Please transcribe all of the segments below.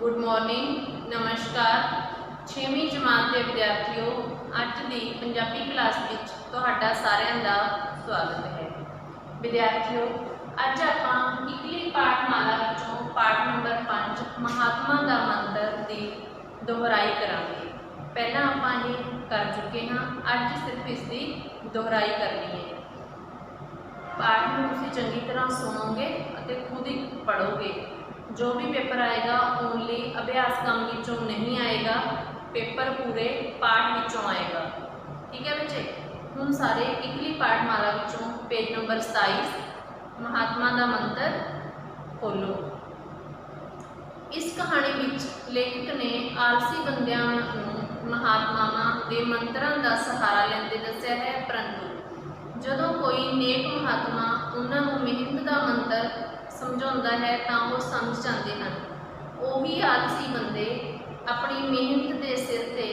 Good morning, नमस्कार। 6वीं जमात के विद्यार्थियों, अज की पंजाबी क्लास विच तुहाडा सारिਆਂ ਦਾ स्वागत है। विद्यार्थियों, अज आपां इकली पाठमाला विचों पाठ नंबर 5 महात्मा दा मंत्र की दोहराई करांगे। पहला आपां ये कर चुके हाँ, अज सिर्फ इसकी दोहराई करनी है। पाठ में तुसीं चंगी तरह सुनोगे और खुद ही पढ़ोगे। जो भी पेपर आएगा ओनली अभ्यास काम विचों नहीं आएगा, पेपर पूरे पाठ विचों आएगा। ठीक है बच्चे। हुण सारे इकली पाठमाला विचों पेज नंबर 27 महात्मा दा मंत्र खोलो। इस कहानी विच लेखक ने आलसी बंदियां नूं महात्मावां दे मंत्रां दा सहारा लैंदे दस्सिया है, परंतु जदों कोई नेक महात्मा उन्हां नूं मेहनत दा मंत्र समझाउंदा है तां वो समझ जाते हैं। उही आलसी बंदे अपनी मेहनत के सिर ते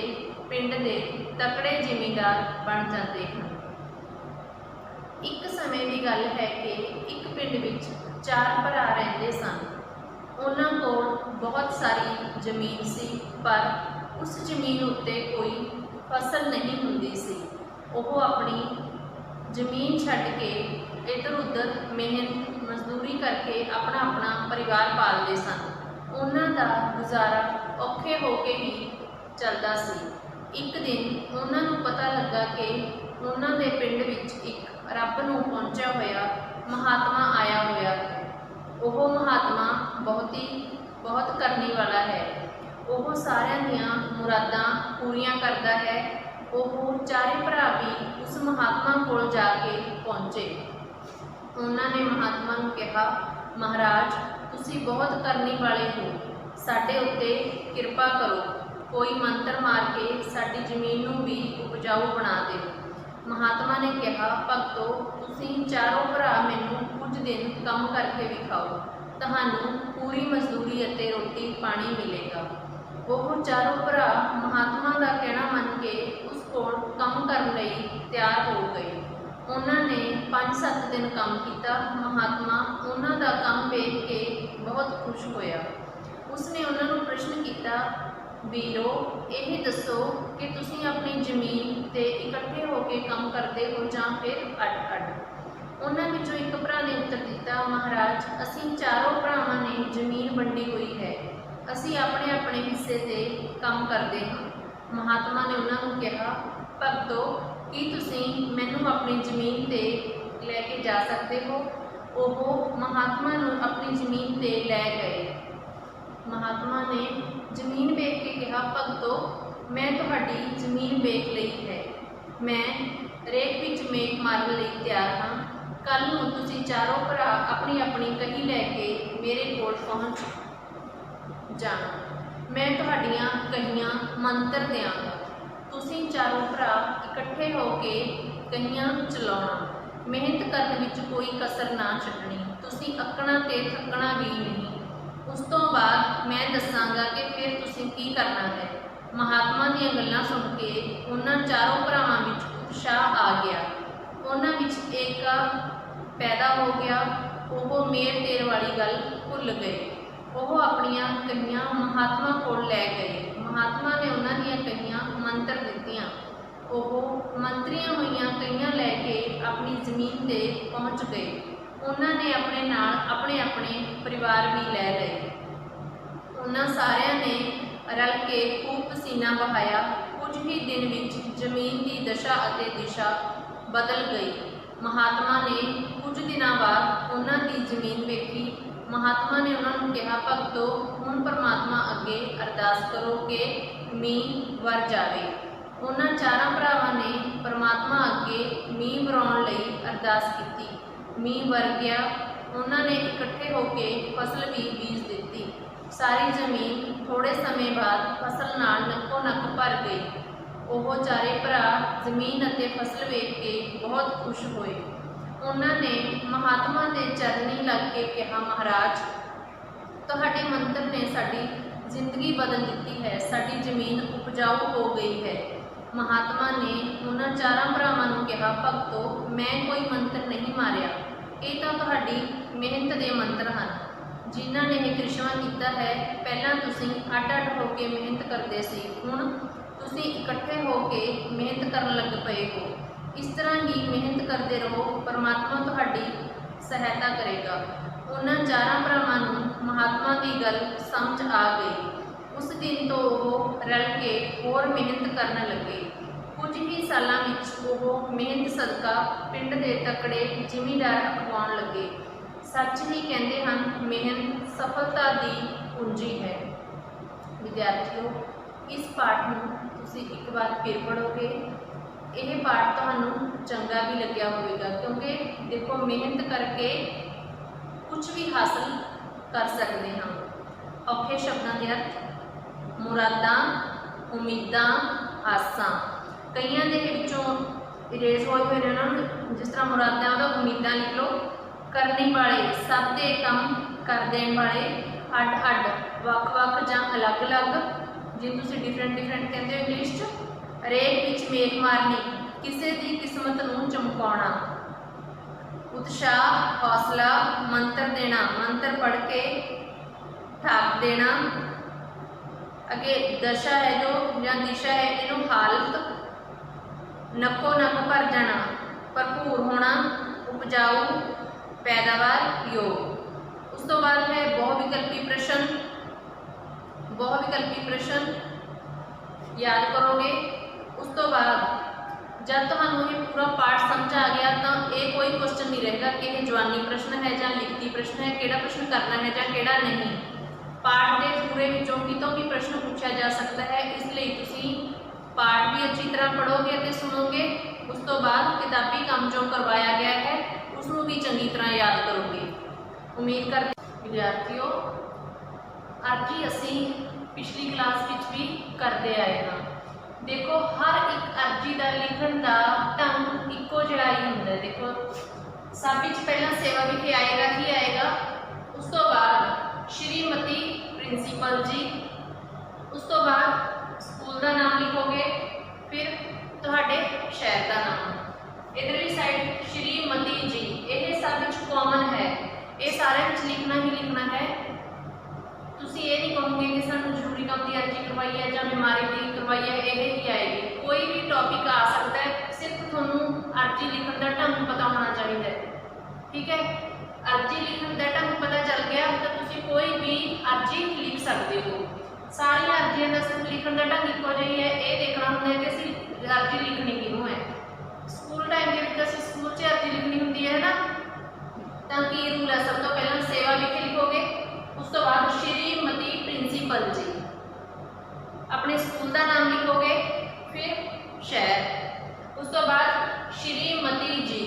पिंड के तकड़े जिमींदार बन जाते हैं। एक समय की गल है कि एक पिंड विच 4 भरा रहिंदे सन। उन्हां कोल बहुत सारी जमीन सी, पर उस जमीन उत्ते कोई फसल नहीं हुंदी सी। वो अपनी जमीन छड्ड के इधर उधर मेहनत मजदूरी करके अपना अपना परिवार पालते सन। उन्हां दा गुजारा औखे होके ही चलता सी। एक दिन उन्हां नूं पता लगा कि उन्हां दे पिंड विच एक रब नूं पहुंचा होया महात्मा आया होया है। वह महात्मा बहुत करने वाला है। वह सारियां दियां मुरादां पूरियां करता है। वो चारे भरा भी उस महात्मा कोल जाके पहुँचे। उन्होंने महात्मा नूं कहा, महाराज तुसी बहुत करने वाले हो, साडे उत्ते किरपा करो, कोई मंत्र मार के साडी जमीन नूं भी उपजाऊ बना दे। महात्मा ने कहा, भगतो तुसी चारों भरा मैनूं कुछ दिन काम करके विखाओ, तुहानूं पूरी मजदूरी अते रोटी पानी मिलेगा। वो चारों भरा महात्मा का कहना मन के उस कोल काम करने लई तैयार हो गए। उन्होंने 5-7 दिन काम किया। महात्मा उन्हों का काम देख के बहुत खुश होया। उसने उन्होंने प्रश्न किया, वीरो यह दसो कि तुसी अपनी जमीन ते इकट्ठे होके काम करते हो जां फिर अड-अड। उन्होंने विचों एक भरा ने उत्तर दिता, महाराज असीं चारों भरावां ने जमीन वंडी हुई है, असीं अपने अपने हिस्से से काम करते हैं। महात्मा ने उन्होंने कहा, भगतो की तुसी मैनू अपनी जमीन ते लैके जा सकते हो। वो महात्मा नूं अपनी जमीन ते लै गए। महात्मा ने जमीन वेख के कहा, भगतो मैं तुहाडी जमीन वेख लई है, मैं रेत विच मेघ मारन लई तैयार हाँ। कल नूं तुसी चारों भरा अपनी अपनी कही लैके मेरे कोल पहुँच जाना, मैं तुहाडियां कहियां मंत्र देंगा। तुसी चारों भरा इकट्ठे होके कहियां चलाउणा, मेहनत करने विच कोई कसर ना छड्डणी, तुसी अकना ते थकना भी नहीं। उस तो बाद मैं दसांगा कि फिर तुसी की करना है। महात्मा दीयां गल्लां सुन के उन्हां चारों भरावां विच उत्साह आ गया। उन्हां विच एक पैदा हो गया। वो मेर तेर वाली गल भुल गए। वो अपनियां कहियां महात्मा कोल लै गए। महात्मा ने उन्हां दीयां कहियां मंत्र दित्तियां। वो मंत्रियां हुईयां कहियां लैके अपनी जमीन ते पहुँच गए। उन्होंने अपने नाल अपने अपने परिवार भी लै लए। उन्हां सारियां ने रल के खूब पसीना बहाया। कुछ ही दिन विच जमीन की दशा अते दिशा बदल गई। महात्मा ने कुछ दिनों बाद उन्हां दी जमीन वेखी। महात्मा ने उन्होंने कहा, भगतो हुण परमात्मा अगे अरदास करो कि मीह वर जाए। उन्हां चारों भरावां ने परमात्मा अगे मीह वराउण लई अरदास की। मीह वर गया। उन्होंने इकट्ठे होके फसल भी बीज दी। सारी जमीन थोड़े समय बाद फसल नाल नक्को नक भर गई। वो चारे भरा जमीन अते फसल वेख के बहुत खुश होए। उन्होंने महात्मा के चरनी लग के कहा, महाराज तुहाडे मंत्र ने साडी जिंदगी बदल दी है, साडी जमीन उपजाऊ हो गई है। महात्मा ने उन्होंने चारों भरावां नूं कहा, भगतो मैं कोई मंत्र नहीं मारिया, ये तो तुहाडी मेहनत के मंत्र हैं। ਜਿਨ੍ਹਾਂ ਨੇ ਇਹ ਕ੍ਰਿਸ਼ਮਾ ਕੀਤਾ ਹੈ, ਪਹਿਲਾਂ ਤੁਸੀਂ ਅੱਡ-ਅੱਡ ਹੋ ਕੇ ਮਿਹਨਤ ਕਰਦੇ ਸੀ, ਹੁਣ ਤੁਸੀਂ ਇਕੱਠੇ ਹੋ ਕੇ ਮਿਹਨਤ ਕਰਨ ਲੱਗ ਪਏ ਹੋ। ਇਸ ਤਰ੍ਹਾਂ ਹੀ ਮਿਹਨਤ ਕਰਦੇ ਰਹੋ, ਪਰਮਾਤਮਾ ਤੁਹਾਡੀ ਸਹਾਇਤਾ ਕਰੇਗਾ। ਉਹਨਾਂ ਚਾਰਾਂ ਭਰਾਵਾਂ ਨੂੰ ਮਹਾਤਮਾ ਦੀ ਗੱਲ ਸਮਝ ਆ ਗਈ। ਉਸ ਦਿਨ ਤੋਂ ਉਹ ਰਲ ਕੇ ਹੋਰ ਮਿਹਨਤ ਕਰਨ ਲੱਗੇ। ਕੁਝ ਹੀ ਸਾਲਾਂ ਵਿੱਚ ਉਹ ਮਿਹਨਤ ਸਦਕਾ ਪਿੰਡ ਦੇ ਤਕੜੇ ਜ਼ਿਮੀਂਦਾਰ ਅਖਵਾਉਣ ਲੱਗੇ। ਸੱਚ ਹੀ ਕਹਿੰਦੇ ਹਨ, ਮਿਹਨਤ ਸਫਲਤਾ ਦੀ ਕੁੰਜੀ ਹੈ। ਵਿਦਿਆਰਥੀਓ, ਇਸ ਪਾਠ ਨੂੰ ਤੁਸੀਂ ਇੱਕ ਵਾਰ ਫਿਰ ਪੜ੍ਹੋਗੇ। ਇਹ ਪਾਠ ਤੁਹਾਨੂੰ ਚੰਗਾ ਵੀ ਲੱਗਿਆ ਹੋਵੇਗਾ, ਕਿਉਂਕਿ ਦੇਖੋ ਮਿਹਨਤ ਕਰਕੇ ਕੁਝ ਵੀ ਹਾਸਲ ਕਰ ਸਕਦੇ ਹਾਂ। ਔਖੇ ਸ਼ਬਦਾਂ ਦੇ ਅਰਥ: ਮੁਰਾਦਾਂ, ਉਮੀਦਾਂ, ਆਸਾਂ। ਕਈਆਂ ਦੇ ਵਿੱਚੋਂ ਇਰੇਜ਼ ਹੋਏ ਹੋਏ ਨੇ ਉਹਨਾਂ ਨੂੰ, ਜਿਸ ਤਰ੍ਹਾਂ ਮੁਰਾਦਾਂ ਉਹਦਾ ਉਮੀਦਾਂ ਲਿਖ ਲਓ। ਕਰਨੇ ਵਾਲੇ, ਸਭ ਦੇ ਕੰਮ ਕਰ ਦੇਣ ਵਾਲੇ। ਅੱਡ-ਅੱਡ, ਵੱਖ-ਵੱਖ ਜਾਂ ਅਲੱਗ-ਅਲੱਗ, ਜੇ ਤੁਸੀਂ ਡਿਫਰੈਂਟ ਕਹਿੰਦੇ ਹੋ ਇੰਗਲਿਸ਼ 'ਚ। ਹਰੇਕ ਵਿੱਚ ਮੇਖ ਮਾਰਨੀ, ਕਿਸੇ ਦੀ ਕਿਸਮਤ ਨੂੰ ਚਮਕਾਉਣਾ। ਉਤਸ਼ਾਹ, ਹੌਸਲਾ, ਮੰਤਰ ਦੇਣਾ, ਮੰਤਰ ਪੜ੍ਹ ਕੇ ਠਾਕ ਦੇਣਾ। ਅੱਗੇ ਦਸ਼ਾ ਹੈ ਜੋ ਜਾਂ ਦਿਸ਼ਾ ਹੈ, ਇਹਨੂੰ ਹਾਲਤ। ਨੱਕੋ ਨੱਕ ਭਰ ਜਾਣਾ, ਭਰਪੂਰ ਹੋਣਾ, ਉਪਜਾਊ, ਪੈਦਾਵਾਰ, ਯੋਗ। ਉਸ ਤੋਂ ਬਾਅਦ ਹੈ ਬਹੁਵਿਕਲਪੀ ਪ੍ਰਸ਼ਨ। ਬਹੁਵਿਕਲਪੀ ਪ੍ਰਸ਼ਨ याद करोगे। उस तो बाद जब ਤੁਹਾਨੂੰ ਇਹ पूरा पाठ समझ आ गया तो ये कोई क्वेश्चन नहीं रहेगा कि यह जवानी प्रश्न है या लिखती प्रश्न है, किहड़ा प्रश्न करना है या किहड़ा नहीं। पाठ के पूरे विचों कितों भी प्रश्न पूछा जा सकता है, इसलिए तुसी पाठ भी अच्छी तरह पढ़ोगे और सुनोगे। उस तो बाद किताबी काम जो करवाया गया है उसनों भी चंगी तरह याद करोगे। उम्मीद करते विद्यार्थियों, अज ही असी पिछली क्लास विच भी करते आए हाँ। देखो हर एक अर्जी का लिखण का ढंग इक्को जिहा ही हुंदा है। देखो सब विच पहला सेवा विखे आएगा ही आएगा, उस तो बाद श्रीमती प्रिंसीपल जी, उस तो बाद स्कूल का नाम लिखोगे, फिर तुहाडे शहर का नाम। इधरली साइड श्रीमती जी, यह सब विच कॉमन है, ये सारे विच लिखना ही लिखना है। तुसी ये नहीं कहोगे कि सानू जरूरी काम की अर्जी करवाई है या बीमारी की करवाई है, यह ही आएगी। कोई भी टॉपिक आ सकता है, सिर्फ थोनू अर्जी लिखण का ढंग पता होना चाहिए। ठीक है, अर्जी लिखण का ढंग पता चल गया तो तुसी कोई भी अर्जी लिख सकते हो। सारी अर्जियां का सिर्फ लिखण का ढंग इक्को जिहा है, ये देखना होंदा है कि असीं अर्जी लिखनी किहनूं है। स्कूल टाइम के विच असीं स्कूल 'च अर्जी लिखनी हुंदी है ना, तां की रूल है, सब तो पहला सेवा लिखे लिखोगे, उस तो बाद श्रीमती प्रिंसीपल जी, अपने स्कूल का नाम लिखोगे, फिर शहर, उस तो बाद श्रीमती जी।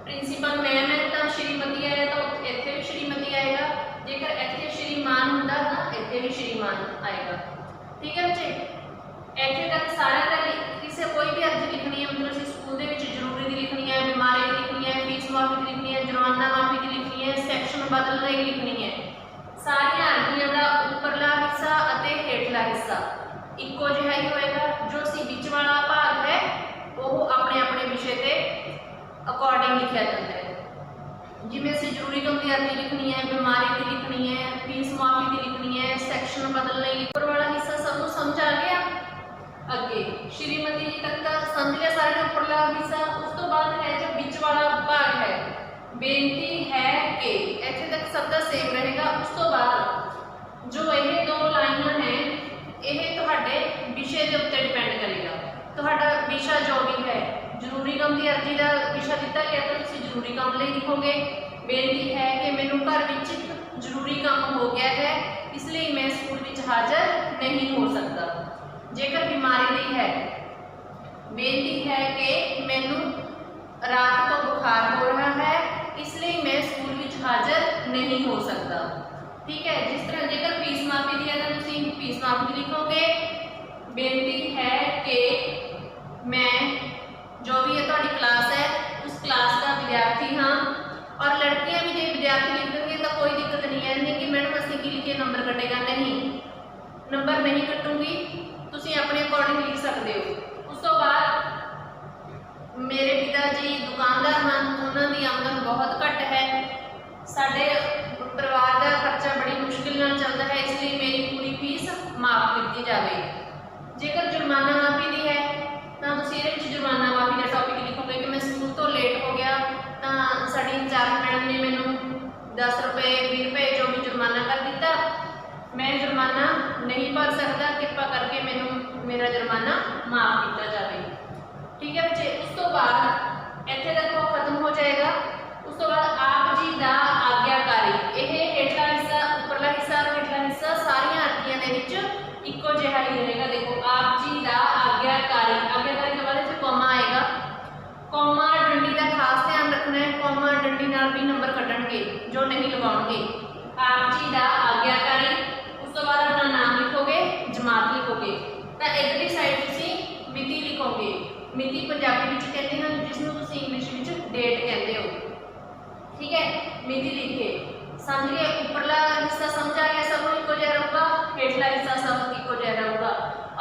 प्रिंसीपल मैम है तो श्रीमती आया तो इत्थे भी श्रीमती आएगा, जेकर इत्थे श्रीमान होंदा तो इत्थे भी श्रीमान आएगा। ठीक है बच्चे, इत्थे तक सारा का किसी कोई भी अर्जी लिखनी है, मतलब असीं स्कूल दे विच जरूरी की लिखनी है, बीमारी की लिखनी है, फीस माफी की लिखनी है, जुर्माना माफी की लिखनी है, सैक्शन बदलने की लिखनी है। सारिया अर्जियां का उपरला हिस्सा अते हेठला हिस्सा इक्को जिहा ही होएगा। जो सी विच वाला भाग है वो अपने अपने विषय के अकॉर्डिंग लिखा जाता है। जिवें असीं जरूरी काम की अर्जी लिखनी है, बीमारी की लिखनी है, फीस माफी की लिखनी है, सैक्शन बदलने की, उपर वाला हिस्सा सबको समझ आ गया। अगे श्रीमती जी तक का समझ लिया सारे उपरला हिस्सा। उस तो बाद है जो विच वाला भाग है, बेनती है कि, इत्थे तक सब दा सेम रहेगा। उस तो बाद जो ये दो लाइनां हैं, यह तुहाडे विषय के उत्ते डिपेंड करेगा। तुहाडा विषय जो भी है, जरूरी काम की अर्जी का विषय दिता गया तो तुसीं जरूरी काम लई लिखोगे। बेनती है कि मैनूं घर विच जरूरी काम हो गया है, इसलिए मैं स्कूल विच हाज़र नहीं हो सकता। जेकर बीमारी नहीं है, बेनती है कि मैनूं रात को बुखार हो रहा है, इसलिए मैं स्कूल विच हाज़र नहीं हो सकता। ठीक है, जिस तरह जेकर फीस माफी दी है तो तुसीं फीस माफी लिखोगे। बेनती है कि मैं जो भी है तुहाडी क्लास है उस क्लास का विद्यार्थी हाँ। और लड़कियां भी जो विद्यार्थी लिख देंगे तो कोई दिक्कत नहीं है, नहीं कि मैडम असीं की लिखिए नंबर कटेगा, नहीं, नंबर नहीं कटूंगी, तुसीं अपने अकॉर्डिंग लिख सकते हो। उस तो बाद मेरे पिताजी दुकानदार हैं, उन्होंने आमदन बहुत घट है, साडे परिवार का 10 रुपए 20 रुपए जो भी जुर्माना कर दिता, मैं जुर्माना नहीं भर सकता, कृपा करके मैनू मेरा जुर्माना माफ किया जाए। ठीक है बच्चे। उस तो बाद इत्थे तक वो खत्म हो जाएगा। उस तो बाद आप जी दा आग्याकारी, यह हेठला हिस्सा उपरला हिस्सा और हेठला हिस्सा सारियां अर्जियां दे विच इक्को जिहा ही रहेगा। देखो आप जी दा आग्याकारी, आग्याकारी के बाद इत्थे कॉमा आएगा। कॉमा डंडी का खास ध्यान रखना है, कॉमा डंडी नाल भी नंबर कटणगे जो नहीं लगाउणगे। आप जी दा आग्याकारी, उस तो बाद अपना नाम लिखोगे, जमात लिखोगे। तो इधरली साइड तुसीं मिति लिखोगे। मिति पंजाबी विच कहते हैं जिसनूं तुसीं इंग्लिश विच डेट कहते हो। ठीक है, मिति लिखे समझ गए। उपरला हिस्सा समझ आ गया, सब इक्को जिहा रहूगा, हेठला हिस्सा सब इक्को जिहा रहूगा।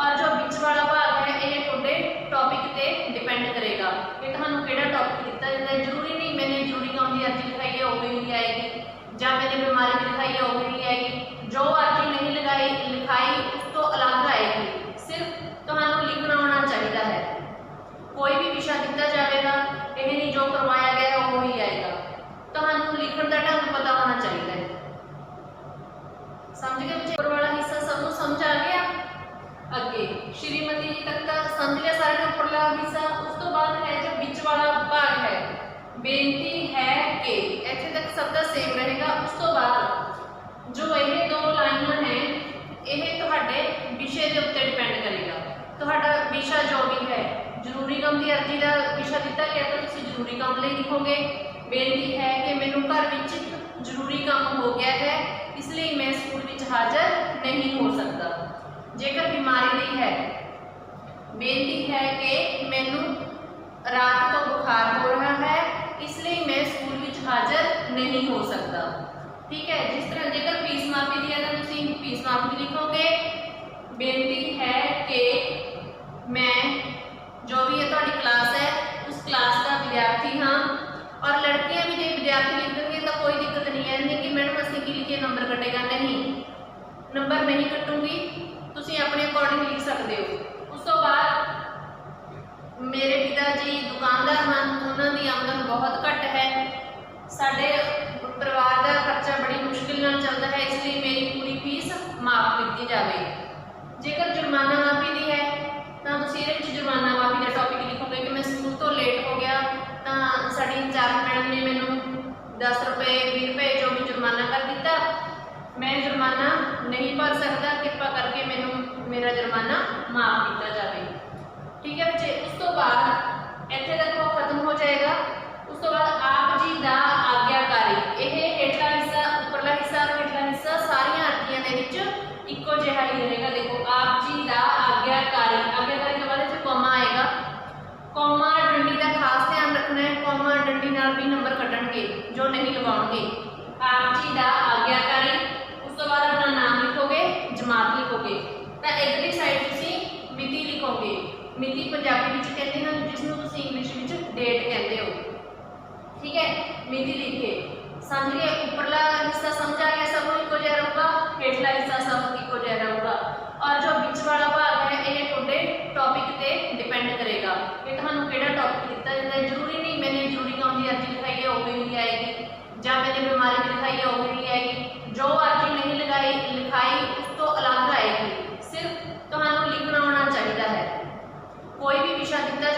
और जो बीच वाला भाग है ये तुहाडे टॉपिक ते डिपेंड करेगा कि तुहानूं किहड़ा टॉपिक दिता जाता है। जरूरी नहीं मैंने जरूरी काम की अर्जी लिखाई है वो ही आएगी, या मैंने बीमारी की लिखाई है वो ही आएगी। जो अर्जी नहीं लिखाई उस तो अलग आएगी। सिर्फ तुहानूं लिखना आना चाहिए है। कोई भी विषय दिता जाएगा, यह नहीं जो करवाया गया है वो ही आएगा। तुहानूं लिखण दा ढंग पता होना चाहिए है। समझ गए बच्चे? ऊपर वाला हिस्सा सबनूं समझ आ गया। अगे श्रीमती जी तक का समझ लिया सारे उपरला हिस्सा। उस तो बाद है जो बीच वाला भाग है, बेनती है कि इत्थे तक सब दा सेम रहेगा। उस तो बाद जो ये दो लाइनां हैं यह तुहाडे विषय के उत्ते डिपेंड करेगा। तुहाडा विषय जो भी है, जरूरी काम की अर्जी का विषय दिता गया तो तुसीं जरूरी काम लई लिखोगे। बेनती है कि मैनूं घर विच जरूरी काम हो गया है, इसलिए मैं स्कूल विच हाज़र नहीं हो सकता। जेकर बीमारी नहीं है, बेनती है कि मैनूं रात तो बुखार हो रहा है, इसलिए मैं स्कूल विच हाज़र नहीं हो सकता। ठीक है। जिस तरह जेकर फीस माफी दी है तो तुसीं फीस माफी लिखोगे। बेनती है कि मैं जो भी है तुहाडी क्लास है उस क्लास का विद्यार्थी हाँ। और लड़कियां भी जो विद्यार्थी लिख देंगे तो कोई दिक्कत नहीं है, नहीं कि मैडम असं की लिखिए नंबर कटेगा, नहीं नंबर नहीं कटूंगी, तुसीं अपने अकॉर्डिंग लिख सकते हो। उस तो बाद मेरे पिताजी दुकानदार हैं, उन्होंने आमदन बहुत घट है, साडे परिवार का खर्चा बड़ी मुश्किल नाल चलता है, इसलिए मेरी पूरी फीस माफ की जाए। जेकर जुर्माना माफी दी है तो तुसीं इहदे विच जुर्माना माफी का टॉपिक लिखोगे कि मैं स्कूल तो लेट हो गया तो साडी इंचार्ज मैडम ने मैनूं 10 रुपए 20 रुपए जो भी जुर्माना कर दिता, मैं जुर्माना नहीं भर सकता, कृपा करके मैनूं मेरा जुर्माना माफ किया जाए। ठीक है बच्चे। उस तो बाद इत्थे तक वो खत्म हो जाएगा। उस तो बाद आप जी दा आग्याकारी, यह हेठला हिस्सा उपरला हिस्सा और हेठला हिस्सा सारियां अर्जियां दे विच इक्को जिहा ही रहेगा। देखो आप जी दा आग्याकारी, आग्याकारी के बाद इत्थे कॉमा आएगा। कॉमा डंडी का खास ध्यान रखना है, कॉमा डंडी नाल भी नंबर कटणगे जो नहीं लगाउणगे। आप जी दा आग्याकारी, उस तो बाद अपना नाम लिखोगे, जमात लिखोगे। तो इधरली साइड तुसीं मिति लिखोगे। मिति पंजाबी विच कहते हैं जिसनूं तुसीं इंग्लिश विच डेट कहते हो। ठीक है, मिति लिखे समझ गए। उपरला हिस्सा समझ आ गया, सब इक्को जिहा रहूगा, हेठला हिस्सा सब इक्को जिहा रहूगा। और जो बीच वाला भाग है ये तुहाडे टॉपिक ते डिपेंड करेगा कि तुहानूं किहड़ा टॉपिक दिता जाता है। जरूरी नहीं मैंने जरूरी काम की अर्जी लिखाई है वो ही आएगी, या मैंने बीमारी की लिखाई है वो ही आएगी। जो अर्जी नहीं लिखाई उस तो अलग आएगी। सिर्फ तुहानूं लिखना आना चाहिए है। कोई भी विषय दिता